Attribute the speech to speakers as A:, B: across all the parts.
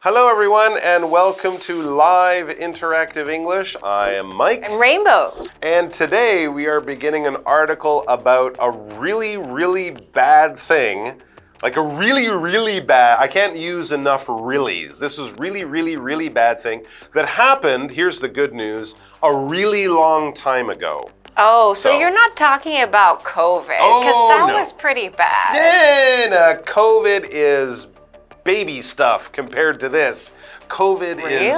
A: Hello everyone and welcome to Live Interactive English. I am Mike.
B: I'm Rainbow.
A: And today we are beginning an article about a really bad thing. Like a really bad, I can't use enough reallys. This is really bad thing that happened, here's the good news, a really long time ago.
B: Oh, so you're not talking about COVID, because that was pretty bad.
A: Yeah, COVID is baby stuff compared to this. COVID is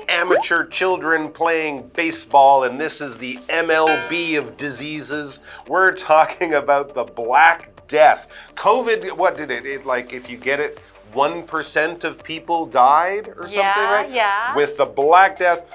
A: amateur children playing baseball, and this is the MLB of diseases. We're talking about the Black Death. COVID, what did it like, if you get it, 1% of people died or something, right?
B: Yeah.
A: With the Black Death,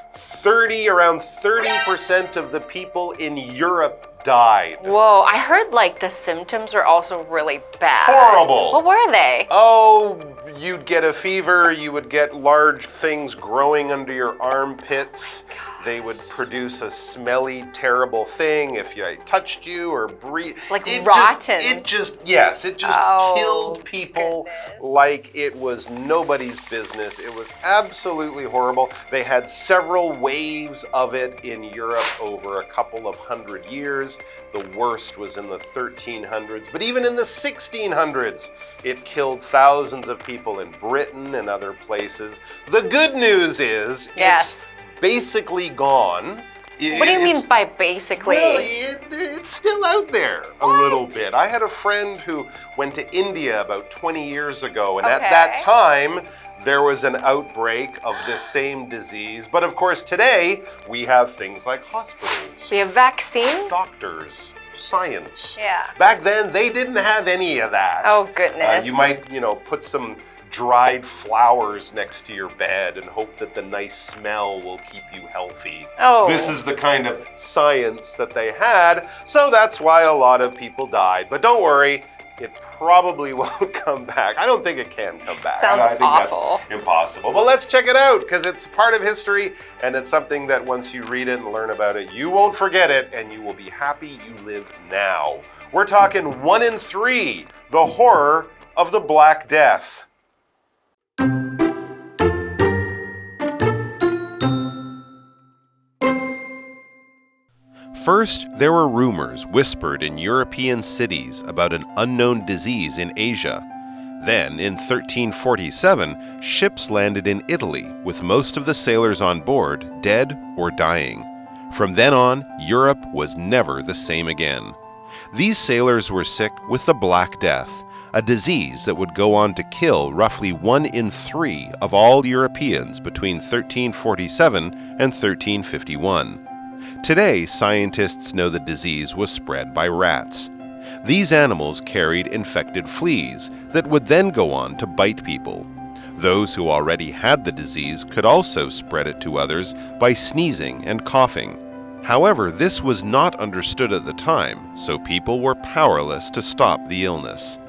A: around 30% of the people in Europe died.
B: Whoa, I heard like the symptoms were also really bad.
A: Horrible.
B: What were they?
A: Oh, you'd get a fever, you would get large things growing under your armpits. They would produce a smelly, terrible thing if I touched you or breathed.
B: Like rotten.
A: It just killed people like it was nobody's business. It was absolutely horrible. They had several waves of it in Europe over a couple of hundred years. The worst was in the 1300s, but even in the 1600s, it killed thousands of people in Britain and other places. The good news is it's basically gone.
B: What do you mean by basically?
A: Well, it's still out there a little bit. I had a friend who went to India about 20 years ago, and at that time, there was an outbreak of this same disease. But of course, today, we have things like hospitals.
B: We have vaccines?
A: Doctors, science.
B: Yeah.
A: Back then, they didn't have any of that.
B: Oh, goodness.
A: You might, put some dried flowers next to your bed and hope that the nice smell will keep you healthy.
B: Oh.
A: This is the kind of science that they had, so that's why a lot of people died. But don't worry, it probably won't come back. I don't think it can come back.
B: Sounds
A: I think
B: awful.
A: That's impossible. But let's check it out, because it's part of history, and it's something that once you read it and learn about it, you won't forget it, and you will be happy you live now. We're talking 1 in 3, the horror of the Black Death. First, there were rumors whispered in European cities about an unknown disease in Asia. Then, in 1347, ships landed in Italy with most of the sailors on board dead or dying. From then on, Europe was never the same again. These sailors were sick with the Black Death, a disease that would go on to kill roughly 1 in 3 of all Europeans between 1347 and 1351. Today, scientists know the disease was spread by rats. These animals carried infected fleas that would then go on to bite people. Those who already had the disease could also spread it to others by sneezing and coughing. However, this was not understood at the time, so people were powerless to stop the illness.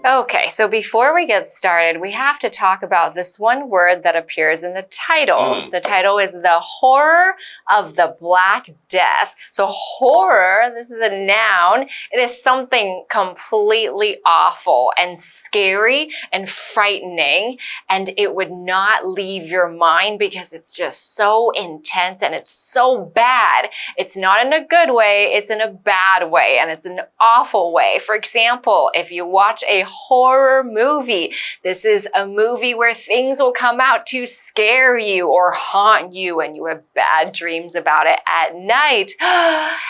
B: Okay, so before we get started, we have to talk about this one word that appears in the title. The title is the horror of the Black Death. So horror, this is a noun. It is something completely awful and scary and frightening, and it would not leave your mind because it's just so intense and it's so bad. It's not in a good way, it's in a bad way, and it's an awful way. For example, if you watch a horror movie, this is a movie where things will come out to scare you or haunt you, and you have bad dreams about it at night.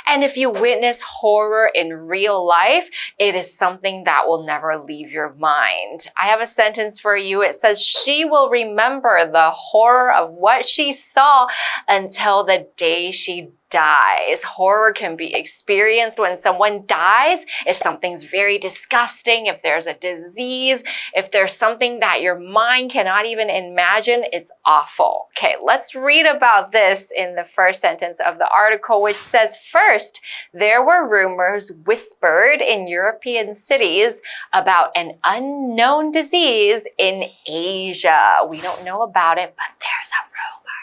B: And if you witness horror in real life, it is something that will never leave your mind. I have a sentence for you. It says, she will remember the horror of what she saw until the day she dies. Horror can be experienced when someone dies, if something's very disgusting, if there's a disease, if there's something that your mind cannot even imagine, it's awful. Okay, let's read about this in the first sentence of the article, which says, first, there were rumors whispered in European cities about an unknown disease in Asia. We don't know about it, but there's a rumor.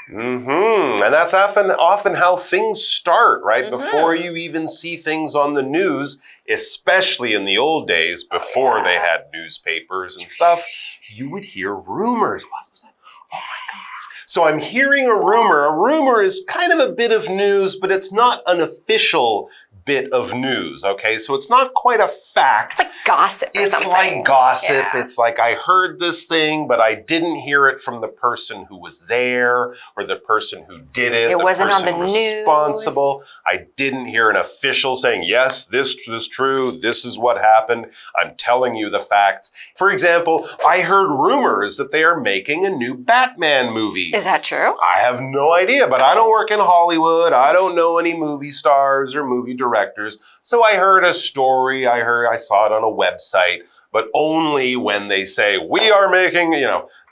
A: And that's often how things start, right? Before you even see things on the news, especially in the old days, before they had newspapers and stuff, you would hear rumors. What was that? Oh my God. So I'm hearing a rumor. A rumor is kind of a bit of news, but it's not an official bit of news, okay? So it's not quite a fact.
B: It's like gossip or
A: it's
B: something.
A: Like gossip.
B: Yeah.
A: It's like I heard this thing, but I didn't hear it from the person who was there or the person who did it.
B: It wasn't on the
A: news. Responsible. I didn't hear an official saying, yes, this is true. This is what happened. I'm telling you the facts. For example, I heard rumors that they are making a new Batman movie.
B: Is that true?
A: I have no idea, but I don't work in Hollywood. I don't know any movie stars or movie directors. So I heard a story. I saw it on a website, but only when they say, we are making,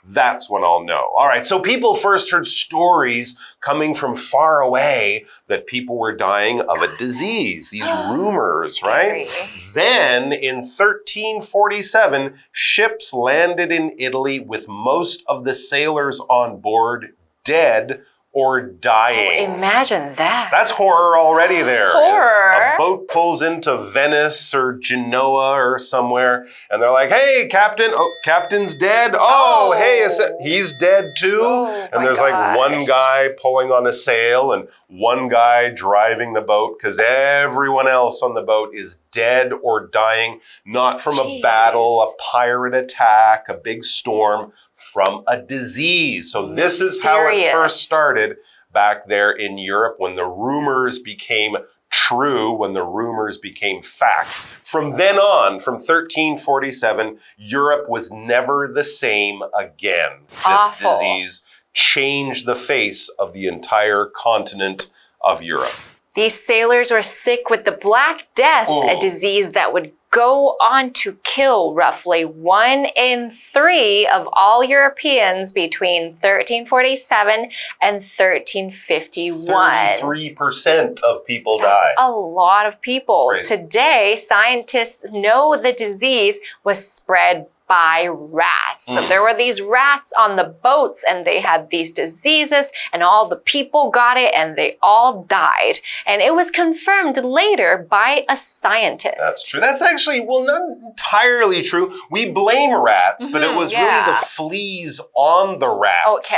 A: that's when I'll know. All right, so people first heard stories coming from far away that people were dying of a disease, these rumors, right? Then in 1347, ships landed in Italy with most of the sailors on board dead or dying.
B: Oh, imagine that.
A: That's horror already there.
B: Horror.
A: A boat pulls into Venice or Genoa or somewhere, and they're like, hey, Captain. Oh, Captain's dead. Oh, hey, he's dead too.
B: Oh,
A: and there's like one guy pulling on a sail and one guy driving the boat because everyone else on the boat is dead or dying, not from a battle, a pirate attack, a big storm, from a disease. So this is how it first started back there in Europe when the rumors became true, when the rumors became fact. From then on, from 1347, Europe was never the same again. This disease changed the face of the entire continent of Europe.
B: These sailors were sick with the Black Death, a disease that would go on to kill roughly 1 in 3 of all Europeans between 1347 and 1351.
A: 33% of people died.
B: That's a lot of people.
A: Right.
B: Today, scientists know the disease was spread by rats. So there were these rats on the boats and they had these diseases and all the people got it and they all died. And it was confirmed later by a scientist.
A: That's true. That's actually, well, not entirely true. We blame rats, but it was really the fleas on the rats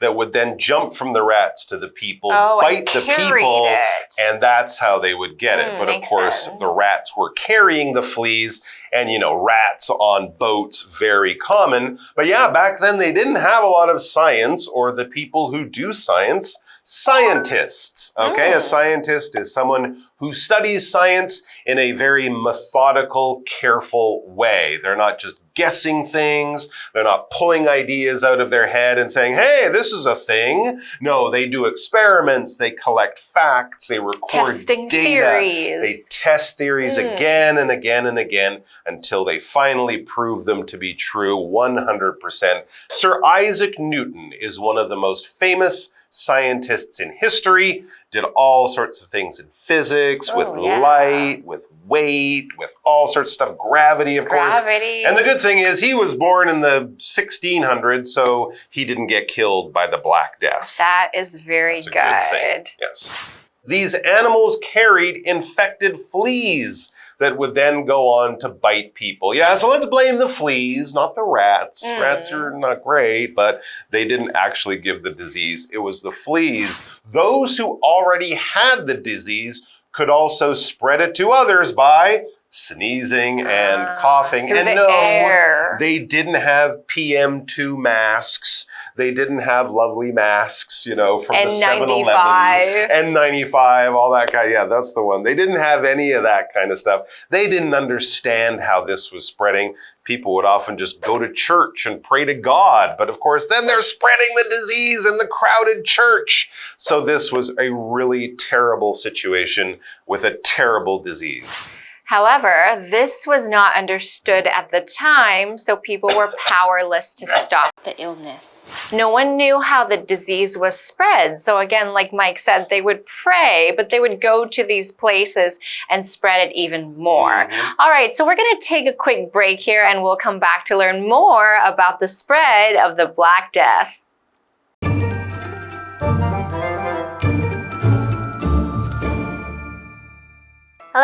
A: that would then jump from the rats to the people, bite the people, and that's how they would get it. But of course, the rats were carrying the fleas. And, rats on boats, very common. But yeah, back then they didn't have a lot of science or the people who do science, scientists. Okay, a scientist is someone who studies science in a very methodical, careful way. They're not just guessing things. They're not pulling ideas out of their head and saying, hey, this is a thing. No, they do experiments. They collect facts. They record
B: Testing
A: data.
B: Theories.
A: They test theories again and again and again until they finally prove them to be true 100%. Sir Isaac Newton is one of the most famous scientists in history, did all sorts of things in physics, with light, with weight, with all sorts of stuff, gravity, of course. And the good thing is he was born in the 1600s, so he didn't get killed by the Black Death.
B: That is very good.
A: Good thing. Yes. These animals carried infected fleas that would then go on to bite people. Yeah, so let's blame the fleas, not the rats. Rats are not great, but they didn't actually give the disease. It was the fleas. Those who already had the disease could also spread it to others by sneezing and coughing.
B: Through
A: and
B: the
A: no,
B: air.
A: they didn't have PM2 masks. They didn't have lovely masks, from the 7-Eleven. N95, all that kind. Yeah, that's the one. They didn't have any of that kind of stuff. They didn't understand how this was spreading. People would often just go to church and pray to God. But of course, then they're spreading the disease in the crowded church. So this was a really terrible situation with a terrible disease.
B: However, this was not understood at the time, so people were powerless to stop the illness. No one knew how the disease was spread. So again, like Mike said, they would pray, but they would go to these places and spread it even more. All right, so we're going to take a quick break here and we'll come back to learn more about the spread of the Black Death.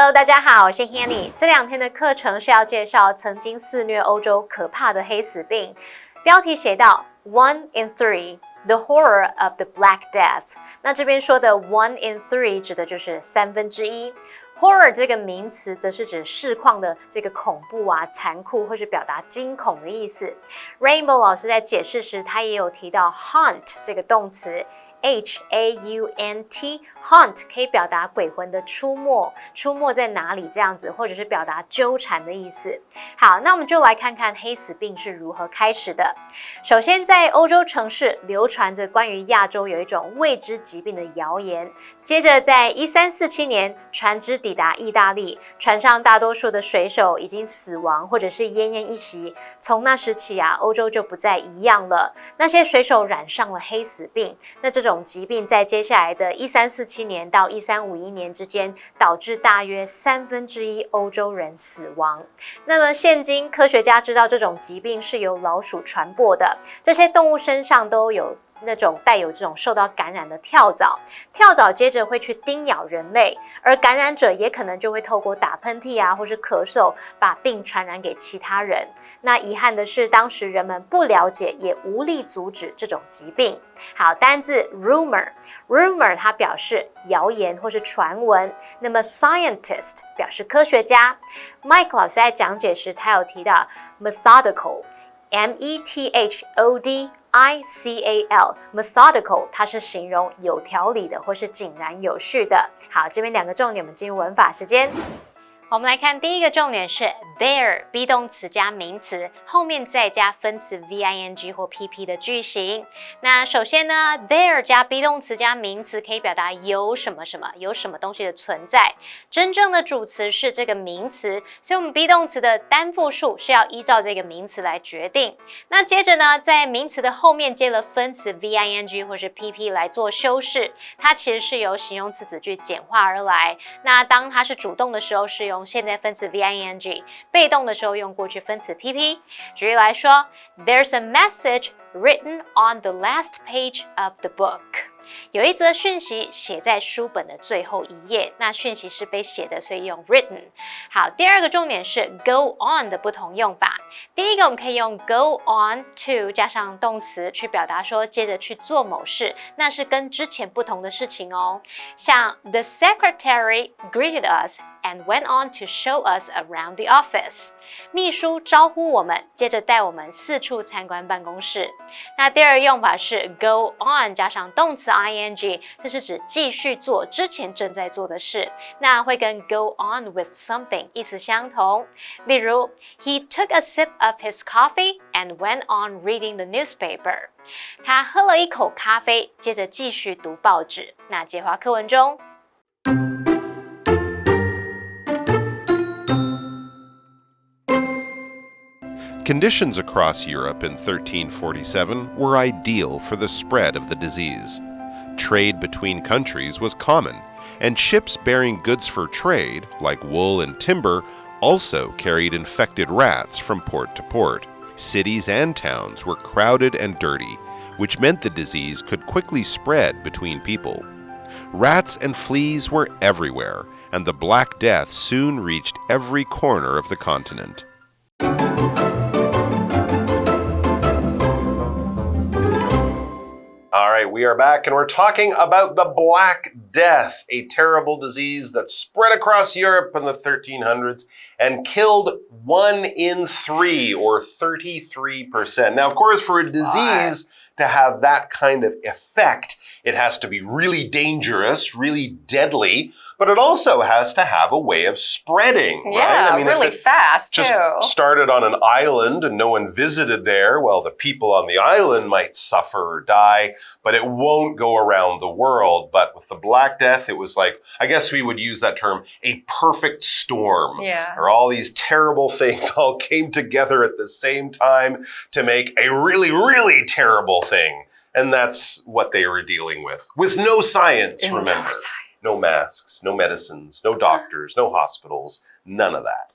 C: Hello， 大家好，我是 Hanny。这2天的课程是要介绍曾经肆虐欧洲可怕的黑死病。标题写到 One in three, the horror of the Black Death。那这边说的 One in three 指的就是1/3。Horror 这个名词则是指事况的这个恐怖啊、残酷或是表达惊恐的意思。Rainbow 老师在解释时，他也有提到 haunt 这个动词。H-A-U-N-T Haunt 可以表达鬼魂的出没，出没在哪里这样子，或者是表达纠缠的意思。好，那我们就来看看黑死病是如何开始的。首先，在欧洲城市流传着关于亚洲有一种未知疾病的谣言。接着，在1347年，船只抵达意大利，船上大多数的水手已经死亡或者是奄奄一息。从那时起啊，欧洲就不再一样了。那些水手染上了黑死病，那这种疾病在接下来的1347年到1351年之间，导致大约1/3欧洲人死亡。那么现今科学家知道这种疾病是由老鼠传播的，这些动物身上都有那种带有这种受到感染的跳蚤，跳蚤接着会去叮咬人类，而感染者也可能就会透过打喷嚏啊或是咳嗽，把病传染给其他人。那遗憾的是，当时人们不了解，也无力阻止这种疾病。好，单字Rumor 它表示谣言或是传闻，那么 scientist 表示科学家。Mike 老师在讲解时，他有提到 methodical M-E-T-H-O-D-I-C-A-L methodical 它是形容有条理的或是井然有序的。好，这边2个重点，我们进入文法时间。我们来看第一个重点是 there be 动词加名词，后面再加分词 VING 或 PP 的句型。那首先呢 there 加 be 动词加名词可以表达有什么什么，有什么东西的存在。真正的主词是这个名词，所以我们 be 动词的单复数是要依照这个名词来决定。那接着呢，在名词的后面接了分词 VING 或是 PP 来做修饰，它其实是由形容词子句简化而来。那当它是主动的时候，是用现在分词 VING， 被动的时候用过去分词 PP。举例来说 ，There's a message written on the last page of the book。有一则讯息写在书本的最后一页，那讯息是被写的，所以用 written。好，第2个重点是 go on 的不同用法。第一个我们可以用 go on to 加上动词去表达说接着去做某事，那是跟之前不同的事情哦。像 The secretary greeted us and went on to show us around the office。秘书招呼我们，接着带我们四处参观办公室。那第2个用法是 go on 加上动词 ing， 这是指继续做之前正在做的事，那会跟 go on with something 意思相同。例如 He took a sip of his coffee and went on reading the newspaper。他喝了一口咖啡，接着继续读报纸。那解华课文中。
A: Conditions across Europe in 1347 were ideal for the spread of the disease. Trade between countries was common, and ships bearing goods for trade, like wool and timber, also carried infected rats from port to port. Cities and towns were crowded and dirty, which meant the disease could quickly spread between people. Rats and fleas were everywhere, and the Black Death soon reached every corner of the continent. All right, we are back and we're talking about the Black Death, a terrible disease that spread across Europe in the 1300s and killed 1 in 3 or 33%. Now, of course, for a disease to have that kind of effect, it has to be really dangerous, really deadly. But it also has to have a way of spreading,
B: yeah,
A: right?
B: I mean, really fast,
A: just
B: too.
A: Started on an island and no one visited there, well, the people on the island might suffer or die, but it won't go around the world. But with the Black Death, it was like, I guess we would use that term, a perfect storm.
B: Yeah.
A: Or all these terrible things all came together at the same time to make a really, really terrible thing. And that's what they were dealing with no science, remember. No masks, no medicines, no doctors, no hospitals, none of that.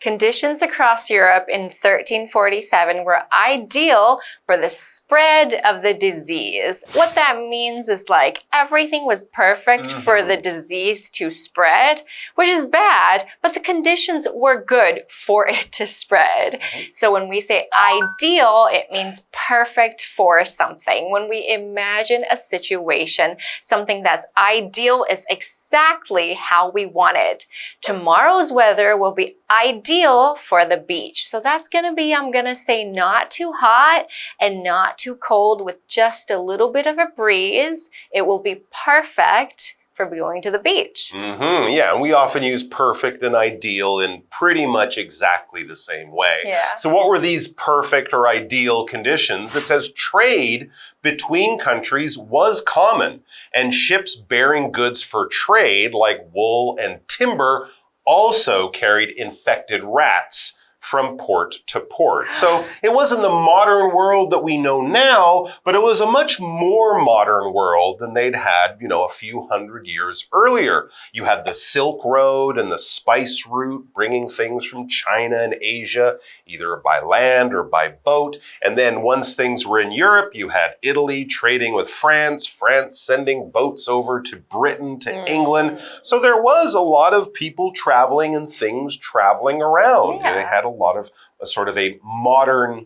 B: Conditions across Europe in 1347 were ideal for the spread of the disease. What that means is like everything was perfect for the disease to spread, which is bad, but the conditions were good for it to spread. So when we say ideal, it means perfect for something. When we imagine a situation, something that's ideal is exactly how we want it. Tomorrow's weather will be ideal for the beach. So that's going to be, I'm going to say, not too hot and not too cold with just a little bit of a breeze. It will be perfect for going to the beach.
A: Yeah, and we often use perfect and ideal in pretty much exactly the same way.
B: Yeah.
A: So what were these perfect or ideal conditions? It says trade between countries was common, and ships bearing goods for trade, like wool and timber, also carried infected rats from port to port. So it wasn't the modern world that we know now, but it was a much more modern world than they'd had, a few hundred years earlier. You had the Silk Road and the spice route bringing things from China and Asia, either by land or by boat. And then once things were in Europe, you had Italy trading with France, France sending boats over to Britain, to England. So there was a lot of people traveling and things traveling around.
B: Yeah.
A: They had a lot of a sort of a modern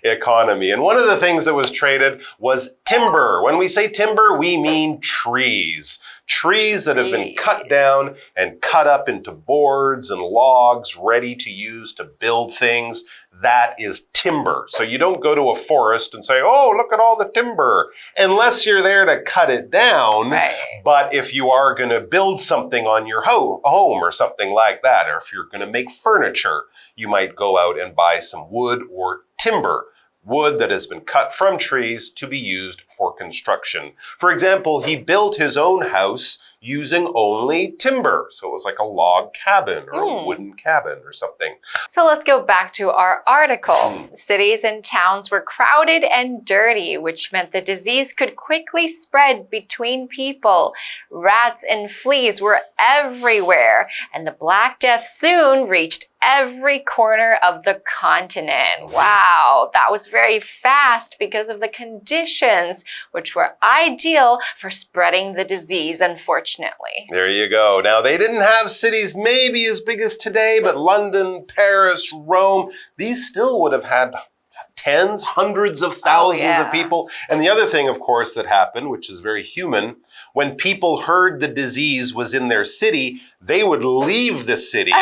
A: economy. And one of the things that was traded was timber. When we say timber, we mean trees. Trees that have been cut down and cut up into boards and logs ready to use to build things. That is timber. So you don't go to a forest and say, oh, look at all the timber, unless you're there to cut it down.
B: Right.
A: But if you are going to build something on your home or something like that, or if you're going to make furniture, you might go out and buy some wood or timber. Wood that has been cut from trees to be used for construction. For example, he built his own house using only timber. So it was like a log cabin or a wooden cabin or something.
B: So let's go back to our article. Cities and towns were crowded and dirty, which meant the disease could quickly spread between people. Rats and fleas were everywhere, and the Black Death soon reached every corner of the continent. Wow, that was very fast because of the conditions, which were ideal for spreading the disease, unfortunately.
A: There you go. Now, they didn't have cities maybe as big as today, but London, Paris, Rome, these still would have had tens, hundreds of thousands of people. And the other thing, of course, that happened, which is very human, when people heard the disease was in their city, they would leave the city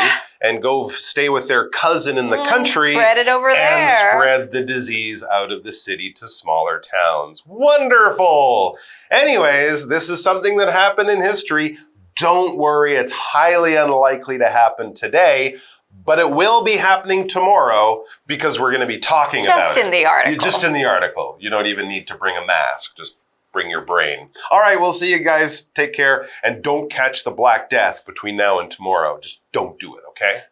A: and go stay with their cousin in the country.
B: Spread it over there.
A: And spread the disease out of the city to smaller towns. Wonderful! Anyways, this is something that happened in history. Don't worry, it's highly unlikely to happen today. But it will be happening tomorrow because we're going to be talking about it.
B: Just in the article.
A: Just in the article. You don't even need to bring a mask. Just bring your brain. All right, we'll see you guys. Take care. And don't catch the Black Death between now and tomorrow. Just don't do it, okay?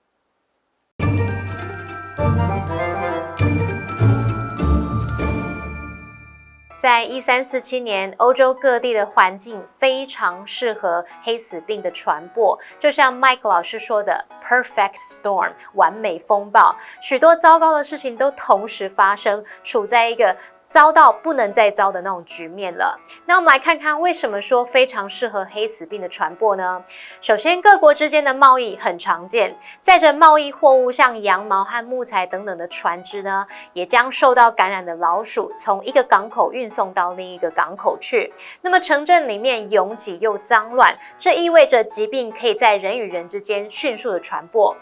C: 在1347年，欧洲各地的环境非常适合黑死病的传播，就像 Mike 老师说的 perfect storm 完美风暴，许多糟糕的事情都同时发生，处在一个糟到不能再糟的那种局面了。那我们来看看为什么说非常适合黑死病的传播呢？首先，各国之间的贸易很常见，载着贸易货物像羊毛和木材等等的船只呢，也将受到感染的老鼠从一个港口运送到另一个港口去。那么城镇里面拥挤又脏乱，这意味着疾病可以在人与人之间迅速的传播。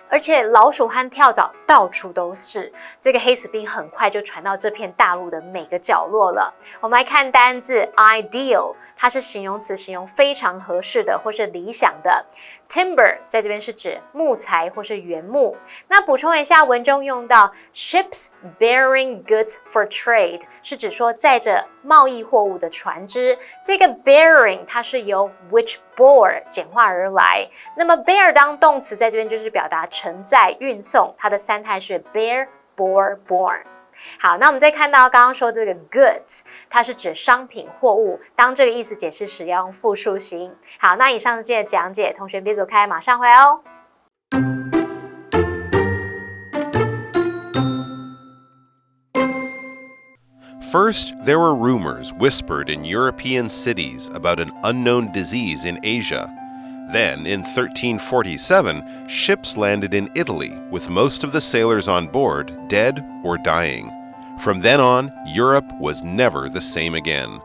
C: 而且老鼠和跳蚤到处都是，这个黑死病很快就传到这片大陆的每个角落了。我们来看单字 ideal， 它是形容词，形容非常合适的或是理想的。Timber 在这边是指木材或是原木。那补充一下，文中用到 ships bearing goods for trade 是指说载着贸易货物的船只。这个 bearing 它是由 which bore 简化而来。那么 bear 当动词在这边就是表达承载、运送，它的三态是 bear, bore, borne。好，那我们再看到刚刚说这个 goods， 它是指商品货物，当这个意思解释时要用复数形。好，那以上是今天的讲解，同学别走开，马上回来哦。
A: First, there were rumors whispered in European cities about an unknown disease in Asia. Then, in 1347, ships landed in Italy with most of the sailors on board dead or dying. From then on, Europe was never the same again.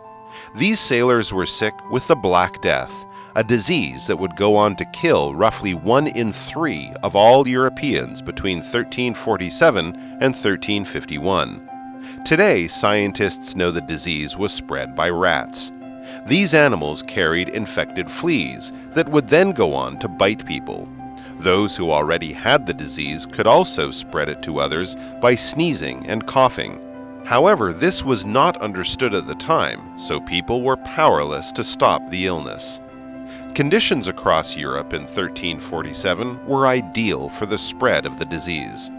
A: These sailors were sick with the Black Death, a disease that would go on to kill roughly 1 in 3 of all Europeans between 1347 and 1351. Today, scientists know the disease was spread by rats. These animals carried infected fleas that would then go on to bite people. Those who already had the disease could also spread it to others by sneezing and coughing. However, this was not understood at the time, so people were powerless to stop the illness. Conditions across Europe in 1347 were ideal for the spread of the disease.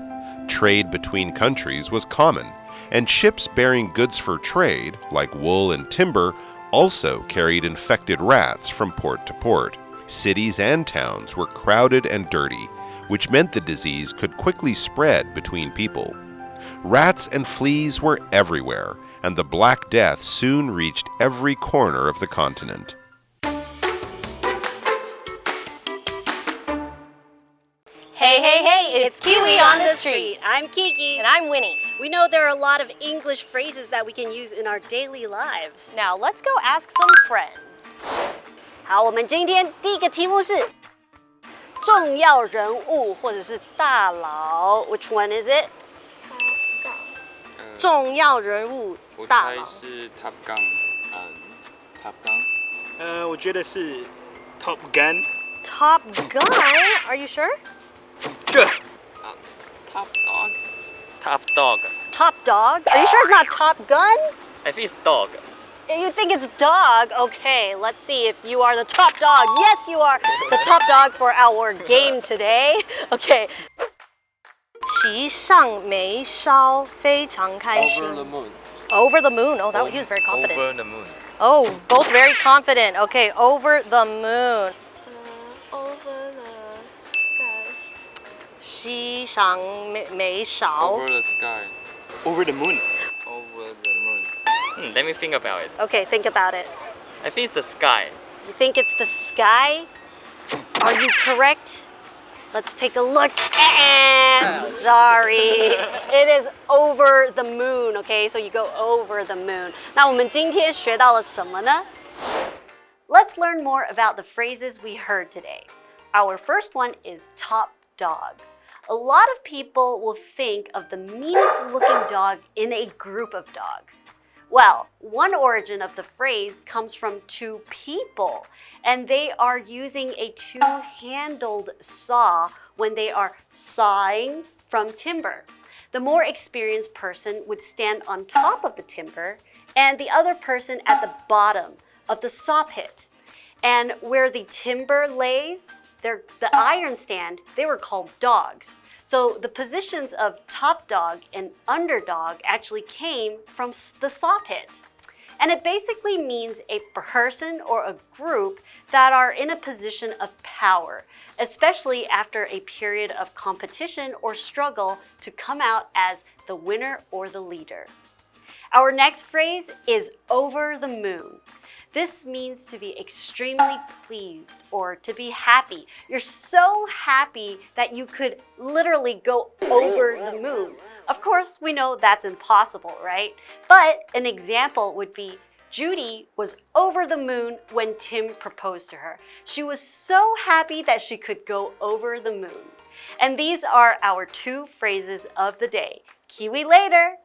A: Trade between countries was common, and ships bearing goods for trade, like wool and timber, also carried infected rats from port to port. Cities and towns were crowded and dirty, which meant the disease could quickly spread between people. Rats and fleas were everywhere, and the Black Death soon reached every corner of the continent.
D: Hey, it's KiWi on the street. I'm Kiki.
E: And I'm Winnie.
D: We know there are a lot of English phrases that we can use in our daily lives.
E: Now let's go ask some friends.
D: 好，我们今天第一个题目是重要人物或者是大佬。Which one is it? 重要人物大佬。
F: 我猜是 Top Gun， Top Gun。
G: 我觉得是 Top Gun。
D: Top Gun? Are you sure?
G: Sure.
F: Top Dog。
H: Top dog.
D: Top Dog? Are you sure it's not Top Gun?
H: I think it's dog.
D: You think it's dog? Okay, let's see if you are the top dog. Yes, you are the top dog for our game today. Okay.
E: 席上眉梢，非常开心。
F: Over the Moon。
E: Over the moon. Oh, he was very confident.
H: Over the moon.
E: Oh, both very confident. Okay, over the moon.
I: Over the sky.
E: 席上眉梢。
F: Over the Sky。
G: Over the moon.
F: Over the Moon。
H: Let me think about it.
D: Okay, think about it.
H: I think it's the sky.
D: You think it's the sky? Are you correct? Let's take a look. Sorry. It is over the moon, okay? So you go over the moon. 那我们今天学到了什么呢? Let's learn more about the phrases we heard today. Our first one is top dog. A lot of people will think of the meanest looking dog in a group of dogs. Well, one origin of the phrase comes from two people, and they are using a two-handled saw when they are sawing from timber. The more experienced person would stand on top of the timber, and the other person at the bottom of the saw pit. And where the timber lays, the iron stand, they were called dogs. So the positions of top dog and underdog actually came from the saw pit. And it basically means a person or a group that are in a position of power, especially after a period of competition or struggle to come out as the winner or the leader. Our next phrase is over the moon. This means to be extremely pleased or to be happy. You're so happy that you could literally go over the moon. Of course, we know that's impossible, right? But an example would be Judy was over the moon when Tim proposed to her. She was so happy that she could go over the moon. And these are our two phrases of the day. KiWi later!